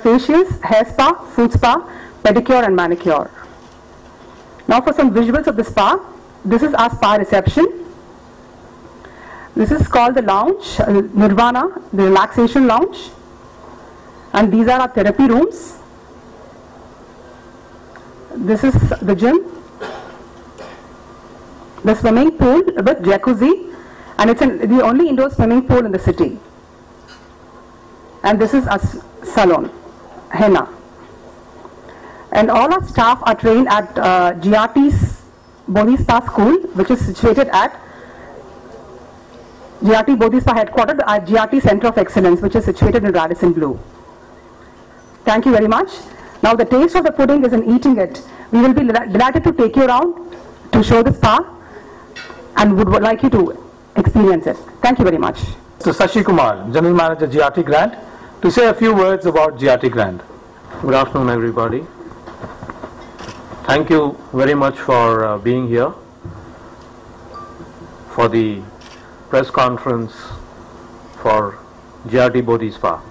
facials, hair spa, food spa, pedicure and manicure. Now for some visuals of the spa. This is our spa reception. This is called the lounge, Nirvana, the relaxation lounge. And these are our therapy rooms. This is the gym. The swimming pool with jacuzzi, and it's the only indoor swimming pool in the city. And this is a salon, henna. And all our staff are trained at GRT's Bodhi Spa School, which is situated at GRT Bodhi Spa headquarters at GRT Center of Excellence, which is situated in Radisson Blu. Thank you very much. Now the taste of the pudding is in eating it. We will be delighted to take you around to show the spa and would like you to experience it. Thank you very much. Mr. Sashi Kumar, General Manager GRT Grand, to say a few words about GRT Grand. Good afternoon, everybody. Thank you very much for being here for the press conference for GRT Bodhi Spa.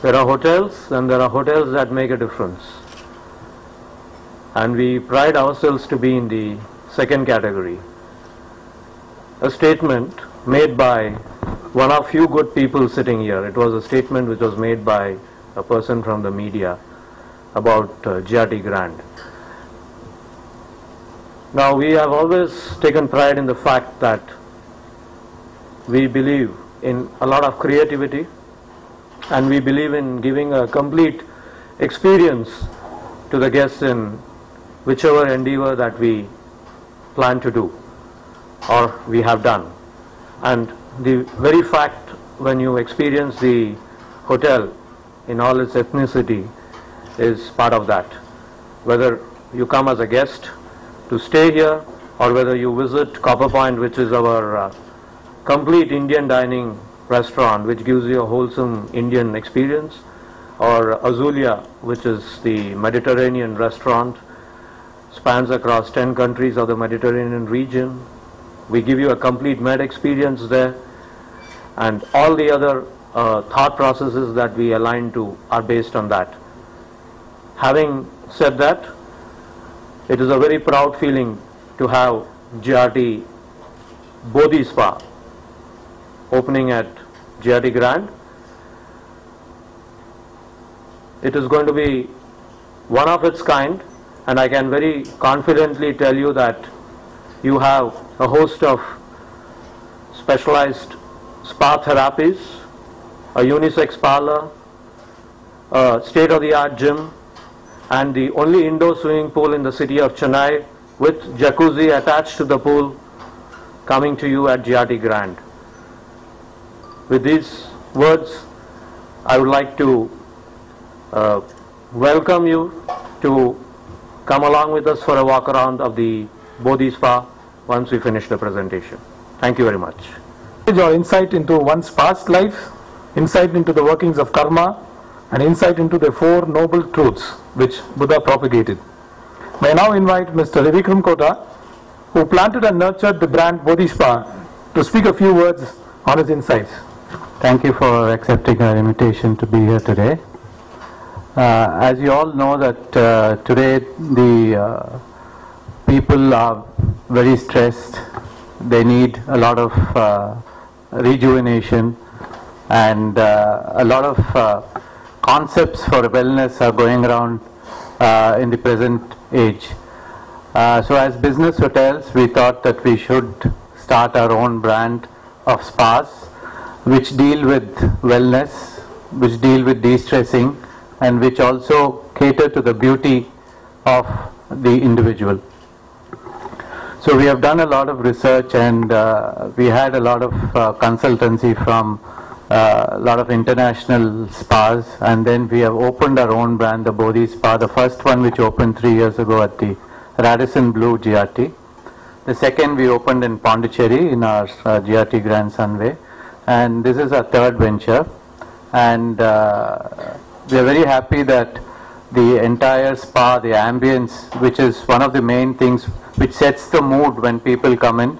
There are hotels and there are hotels that make a difference. And we pride ourselves to be in the second category. A statement made by one of few good people sitting here. It was a statement which was made by a person from the media about GRT Grand. Now we have always taken pride in the fact that we believe in a lot of creativity and we believe in giving a complete experience to the guests in whichever endeavor that we plan to do or we have done. And the very fact when you experience the hotel in all its ethnicity is part of that. Whether you come as a guest to stay here or whether you visit Copper Point, which is our complete Indian dining restaurant which gives you a wholesome Indian experience, or Azulia, which is the Mediterranean restaurant, spans across 10 countries of the Mediterranean region. We give you a complete Med experience there, and all the other thought processes that we align to are based on that. Having said that, it is a very proud feeling to have GRT Bodhi Spa opening at GRT Grand. It is going to be one of its kind, and I can very confidently tell you that you have a host of specialized spa therapies, a unisex parlor, a state-of-the-art gym, and the only indoor swimming pool in the city of Chennai with jacuzzi attached to the pool coming to you at GRT Grand. With these words, I would like to welcome you to come along with us for a walk around of the Bodhi Spa once we finish the presentation. Thank you very much. Your insight into one's past life, insight into the workings of karma, and insight into the four noble truths which Buddha propagated. May I now invite Mr. Ravikram Kota, who planted and nurtured the brand Bodhi Spa, to speak a few words on his insights. Thank you for accepting our invitation to be here today. As you all know that today the people are very stressed. They need a lot of rejuvenation, and a lot of concepts for wellness are going around in the present age. So as business hotels, we thought that we should start our own brand of spas which deal with wellness, which deal with de-stressing, and which also cater to the beauty of the individual. So we have done a lot of research, and we had a lot of consultancy from a lot of international spas, and then we have opened our own brand, the Bodhi Spa, the first one which opened 3 years ago at the Radisson Blu GRT. The second we opened in Pondicherry in our GRT Grand Sunway, and this is our third venture. And we are very happy that the entire spa, the ambience, which is one of the main things which sets the mood when people come in,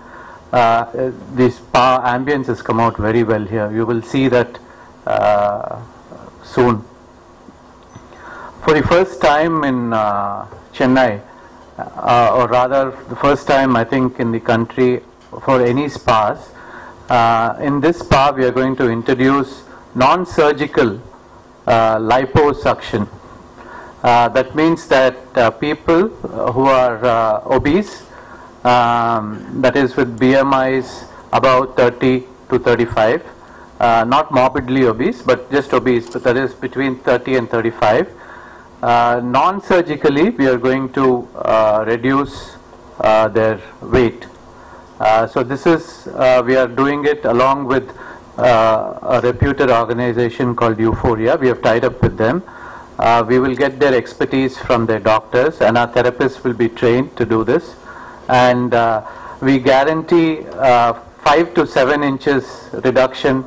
the spa ambience has come out very well here. You will see that soon. For the first time in Chennai, or rather the first time I think in the country for any spas, in this spa we are going to introduce non-surgical liposuction. That means that people who are obese, that is with BMIs about 30 to 35, not morbidly obese but just obese, but that is between 30 and 35. Non-surgically we are going to reduce their weight. So this is, we are doing it along with a reputed organization called Euphoria. We have tied up with them. We will get their expertise from their doctors, and our therapists will be trained to do this. And we guarantee 5 to 7 inches reduction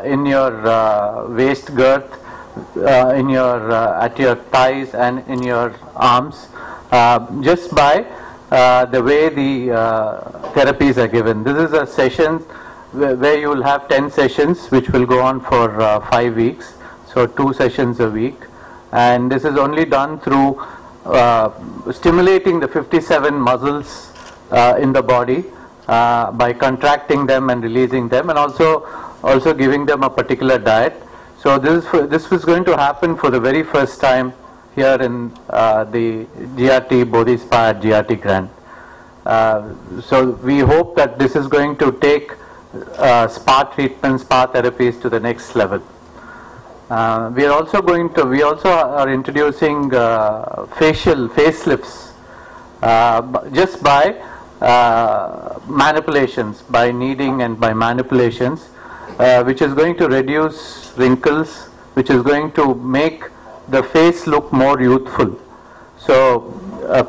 in your waist girth, in your at your thighs and in your arms, just by the way the therapies are given. This is a session where you will have 10 sessions which will go on for 5 weeks, so 2 sessions a week, and this is only done through stimulating the 57 muscles in the body by contracting them and releasing them, and also giving them a particular diet. So this was going to happen for the very first time here in the GRT Bodhi Spa at GRT Grand. So we hope that this is going to take spa treatments, spa therapies to the next level. We also are introducing facelifts just by manipulations, by kneading and by manipulations, which is going to reduce wrinkles, which is going to make the face look more youthful. So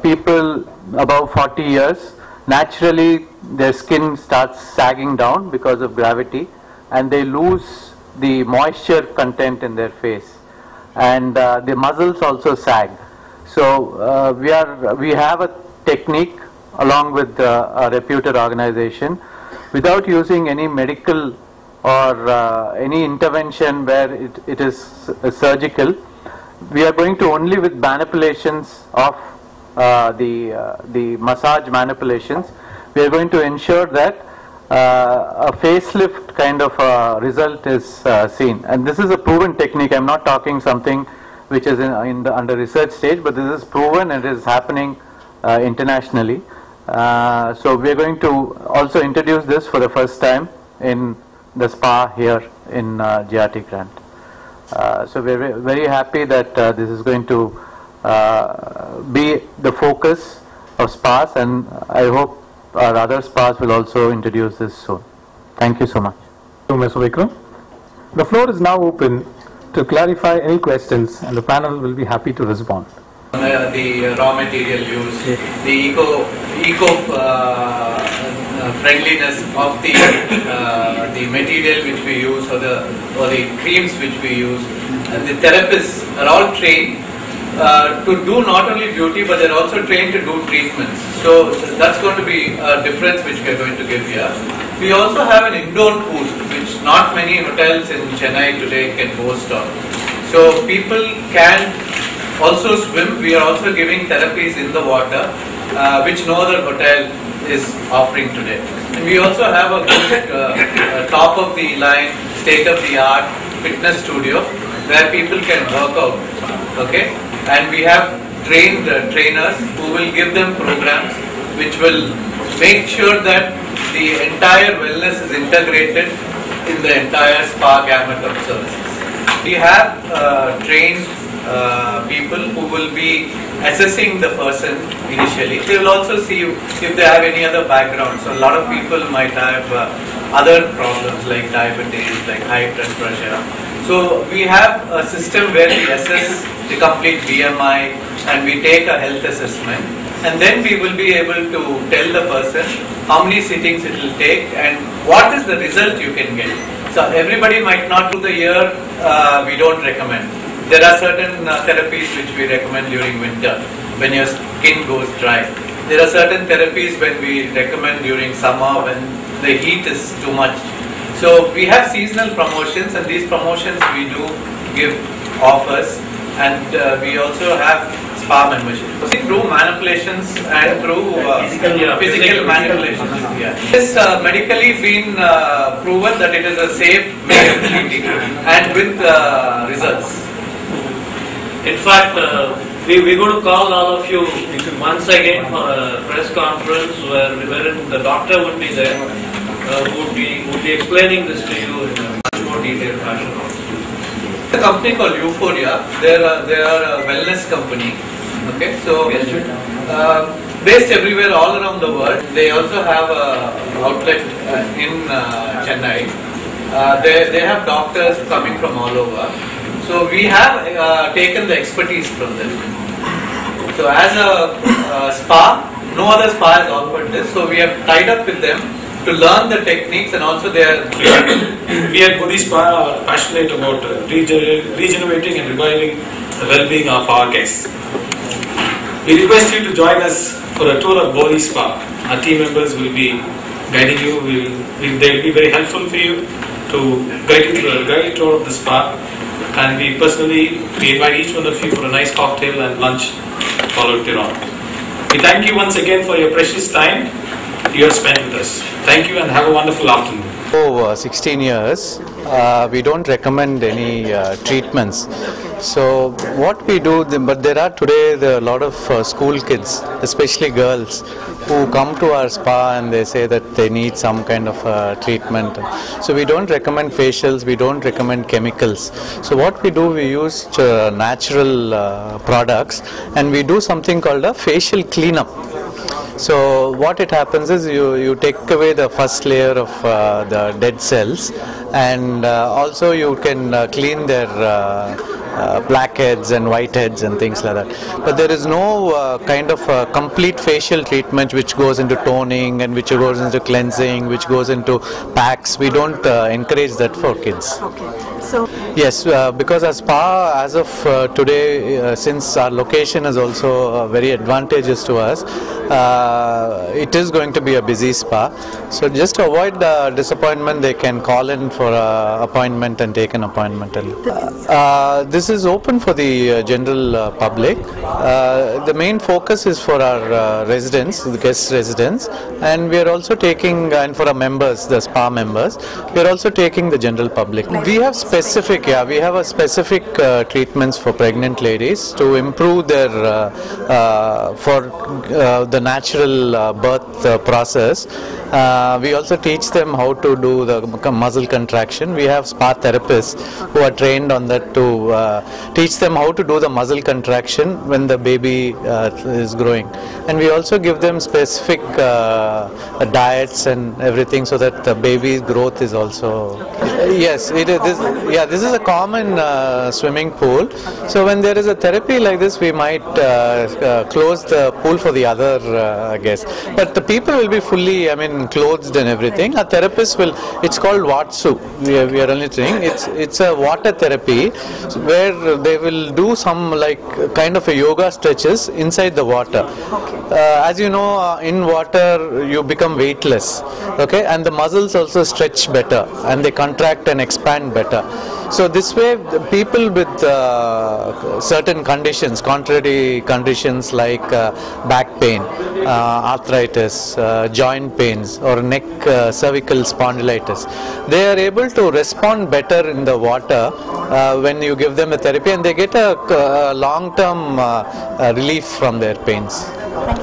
people above 40 years, naturally their skin starts sagging down because of gravity, and they lose the moisture content in their face, and the muscles also sag. So we have a technique along with a reputed organization, without using any medical or any intervention where it is surgical. We are going to only with manipulations of the massage manipulations, we are going to ensure that a facelift kind of result is seen. And this is a proven technique. I'm not talking something which is under research stage, but this is proven and it is happening internationally. So we are going to also introduce this for the first time in the spa here in GRT Grand. So we're very happy that this is going to be the focus of spas, and I hope our other spas will also introduce this soon. Thank you so much. Thank you, Mr. Vikram. The floor is now open to clarify any questions, and the panel will be happy to respond. The raw material used, the eco friendliness of the material which we use, or the creams which we use. And the therapists are all trained to do not only beauty, but they're also trained to do treatments. So that's going to be a difference which we are going to give here. We also have an indoor pool, which not many hotels in Chennai today can boast of. So people can also swim. We are also giving therapies in the water, which no other hotel is offering today. And we also have a good top of the line, state of the art fitness studio where people can work out. Okay, and we have trained trainers who will give them programs which will make sure that the entire wellness is integrated in the entire spa gamut of services. We have trained people who will be assessing the person initially. They will also see if they have any other background. So a lot of people might have other problems like diabetes, like high blood pressure. So we have a system where we assess the complete BMI and we take a health assessment, and then we will be able to tell the person how many sittings it will take and what is the result you can get. So everybody might not do the year, we don't recommend. There are certain therapies which we recommend during winter when your skin goes dry. There are certain therapies when we recommend during summer when the heat is too much. So we have seasonal promotions, and these promotions we do give offers, and we also have spa membership. Through manipulations and through physical manipulations. It's medically been proven that it is a safe way of treating and with results. In fact, we're going to call all of you once again for a press conference wherein the doctor would be there, who would be explaining this to you in a much more detailed fashion. A company called Euphoria. They are a wellness company. Okay, so based everywhere all around the world. They also have an outlet in Chennai. They have doctors coming from all over. So we have taken the expertise from them. So as a spa, no other spa has offered this. So we have tied up with them to learn the techniques, and also they are. We at Bodhi Spa are passionate about regenerating and reviving the well-being of our guests. We request you to join us for a tour of Bodhi Spa. Our team members will be guiding you. They will be very helpful for you to guide you through a guided tour of the spa. And we invite each one of you for a nice cocktail and lunch followed thereon. We thank you once again for your precious time you have spent with us. Thank you and have a wonderful afternoon. For 16 years, we don't recommend any treatments. So what we do, but there are today a lot of school kids, especially girls, who come to our spa and they say that they need some kind of treatment. So we don't recommend facials, we don't recommend chemicals. So what we do, we use natural products, and we do something called a facial cleanup. So what it happens is you take away the first layer of the dead cells, and also you can clean their blackheads and whiteheads and things like that. But there is no kind of complete facial treatment which goes into toning and which goes into cleansing, which goes into packs. We don't encourage that for kids. Okay. So yes, because our spa as of today, since our location is also very advantageous to us, it is going to be a busy spa. So just to avoid the disappointment, they can call in for an appointment and take an appointment. This is open for the general public. The main focus is for our residents, the guest residents, and we are also taking, and for our members, the spa members, we are also taking the general public. We have specific, we have a specific treatments for pregnant ladies to improve their, for the natural birth process. We also teach them how to do the muscle contraction. We have spa therapists who are trained on that to teach them how to do the muscle contraction when the baby is growing. And we also give them specific diets and everything so that the baby's growth is also. Yes, it is. This is a common swimming pool. So when there is a therapy like this, we might close the pool for the other guests. But the people will be fully, clothed and everything. A therapist will. It's called Watsu. We are only saying it's a water therapy where they will do some kind of a yoga stretches inside the water. As you know, in water you become weightless. Okay, and the muscles also stretch better and they contract and expand better. So this way, the people with certain conditions, contrary conditions like back pain, arthritis, joint pains, or neck cervical spondylitis, they are able to respond better in the water when you give them a therapy, and they get a long-term relief from their pains.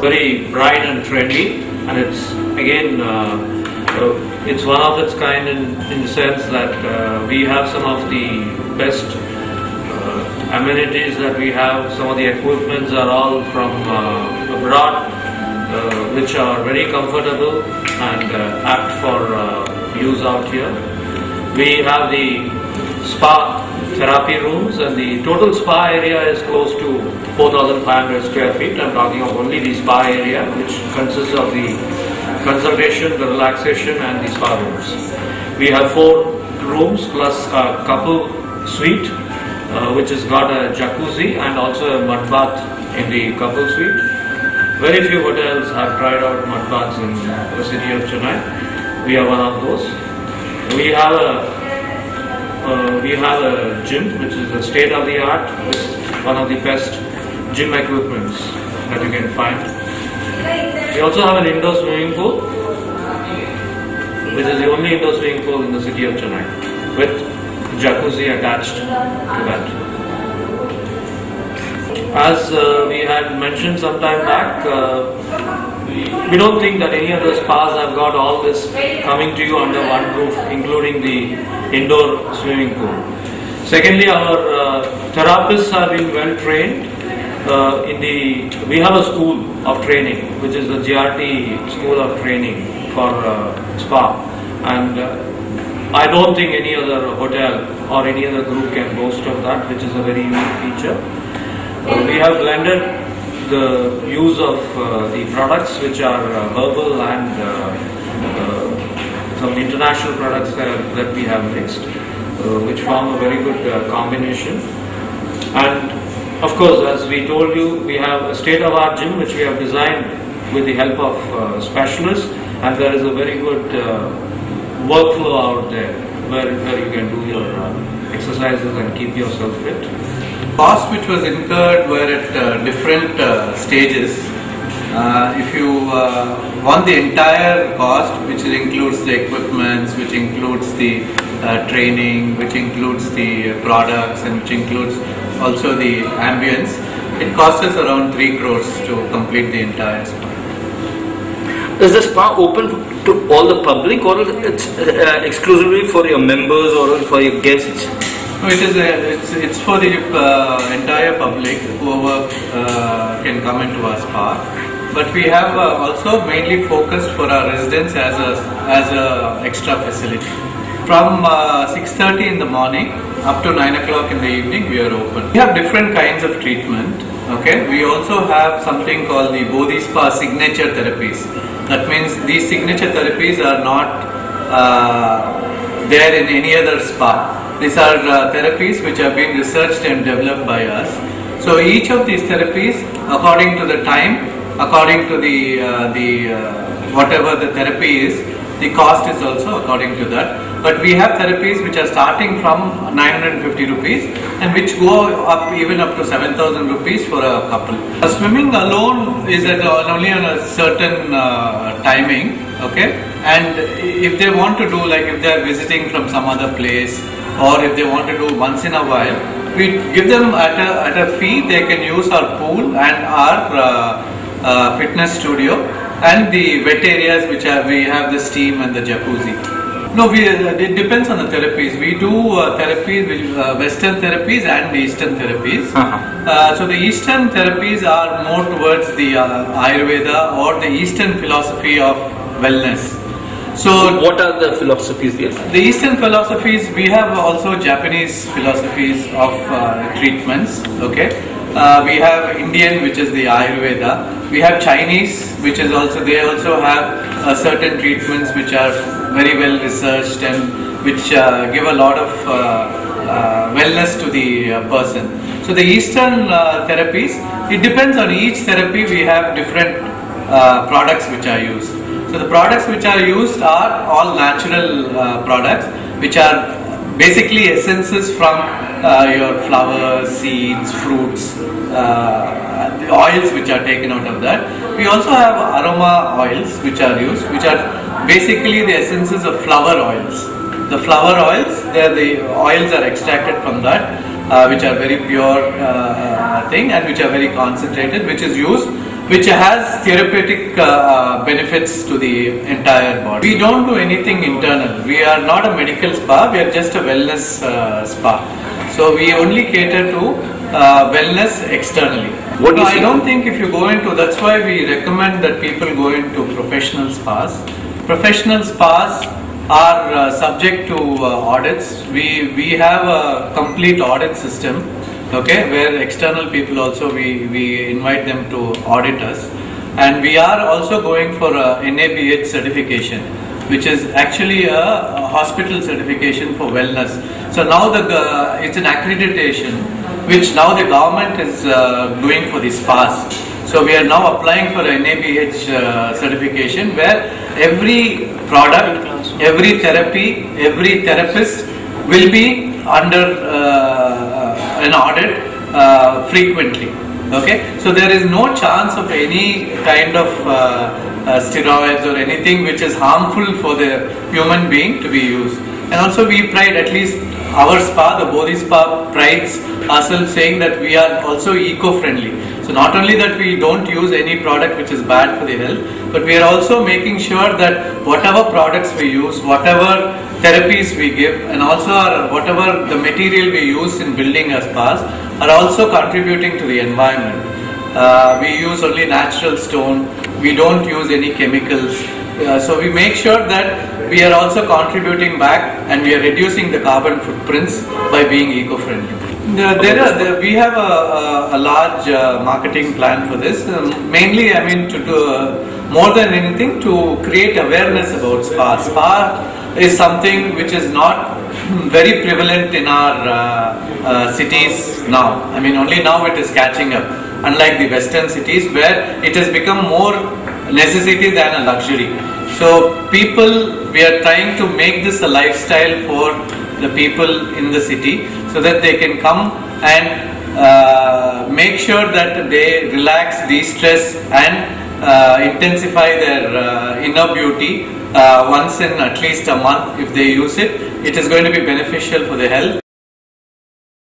Very bright and trendy, and it's again it's one of its kind in the sense that we have some of the best amenities that we have. Some of the equipments are all from abroad, which are very comfortable and apt for use out here. We have the spa therapy rooms, and the total spa area is close to 4,500 square feet. I'm talking of only the spa area, which consists of the consultation, the relaxation, and the spa rooms. We have 4 rooms plus a couple suite, which has got a jacuzzi and also a mud bath in the couple suite. Very few hotels have tried out mud baths in the city of Chennai. We are one of those. we have a gym which is a state of the art, which is one of the best gym equipments that you can find. We also have an indoor swimming pool, which is the only indoor swimming pool in the city of Chennai, with jacuzzi attached to that. As we had mentioned some time back, we don't think that any other spas have got all this coming to you under one roof, including the indoor swimming pool. Secondly, our therapists have been well trained. We have a school of training, which is the GRT School of Training for spa, and I don't think any other hotel or any other group can boast of that, which is a very unique feature. We have blended the use of the products which are herbal and some international products that we have mixed, which form a very good combination. And of course, as we told you, we have a state-of-the-art gym which we have designed with the help of specialists, and there is a very good workflow out there where you can do your exercises and keep yourself fit. Cost which was incurred were at different stages. If you want the entire cost, which includes the equipments, which includes the training, which includes the products, and which includes also the ambience, it costs us around 3 crores to complete the entire spa. Is the spa open to all the public, or it's exclusively for your members or for your guests? No, it's for the entire public, whoever can come into our spa. But we have also mainly focused for our residents as a extra facility. From 6:30 in the morning up to 9 o'clock in the evening, we are open. We have different kinds of treatment. Okay, we also have something called the Bodhi Spa signature therapies. That means these signature therapies are not there in any other spa. These are therapies which have been researched and developed by us. So each of these therapies, according to the time, according to the whatever the therapy is, the cost is also according to that. But we have therapies which are starting from 950 rupees and which go up even up to 7,000 rupees for a couple. Swimming alone is only on a certain timing, okay? And if they want to do, like if they are visiting from some other place, or if they want to do once in a while, we give them at a fee. They can use our pool and our fitness studio and the wet areas which we have the steam and the jacuzzi. No, it depends on the therapies. We do therapies, Western therapies and Eastern therapies. So the Eastern therapies are more towards the Ayurveda or the Eastern philosophy of wellness. So what are the philosophies here? The Eastern philosophies, we have also Japanese philosophies of treatments, okay. We have Indian, which is the Ayurveda. We have Chinese, which is also, they also have certain treatments which are very well researched and which give a lot of wellness to the person. So the Eastern therapies, it depends on each therapy. We have different products which are used. So the products which are used are all natural products, which are basically essences from your flowers, seeds, fruits, the oils which are taken out of that. We also have aroma oils which are used, which are basically the essences of flower oils. The flower oils, the oils are extracted from that, which are very pure thing and which are very concentrated, which is used, which has therapeutic benefits to the entire body. We don't do anything internal. We are not a medical spa, we are just a wellness spa. So we only cater to wellness externally. I don't think if you go into, that's why we recommend that people go into professional spas. Professional spas are subject to audits. We have a complete audit system, okay, where external people also, we invite them to audit us. And we are also going for a NABH certification, which is actually a hospital certification for wellness. So now it's an accreditation which now the government is doing for the spas. So we are now applying for a NABH certification where every product every therapy, every therapist will be under an audit frequently. Okay, so there is no chance of any kind of steroids or anything which is harmful for the human being to be used. And also we pride, at least our spa, the Bodhi Spa, prides ourselves saying that we are also eco-friendly. So not only that we don't use any product which is bad for the health, but we are also making sure that whatever products we use, whatever therapies we give, and also whatever the material we use in building our spas are also contributing to the environment. We use only natural stone, we don't use any chemicals. So we make sure that we are also contributing back and we are reducing the carbon footprints by being eco-friendly. We have a large marketing plan for this. Mainly, I mean, to do more than anything, to create awareness about spa. Spa is something which is not very prevalent in our cities now. I mean, only now it is catching up. Unlike the western cities where it has become more necessity than a luxury. So we are trying to make this a lifestyle for the people in the city so that they can come and make sure that they relax, de-stress and intensify their inner beauty once in at least a month. If they use it, it is going to be beneficial for their health.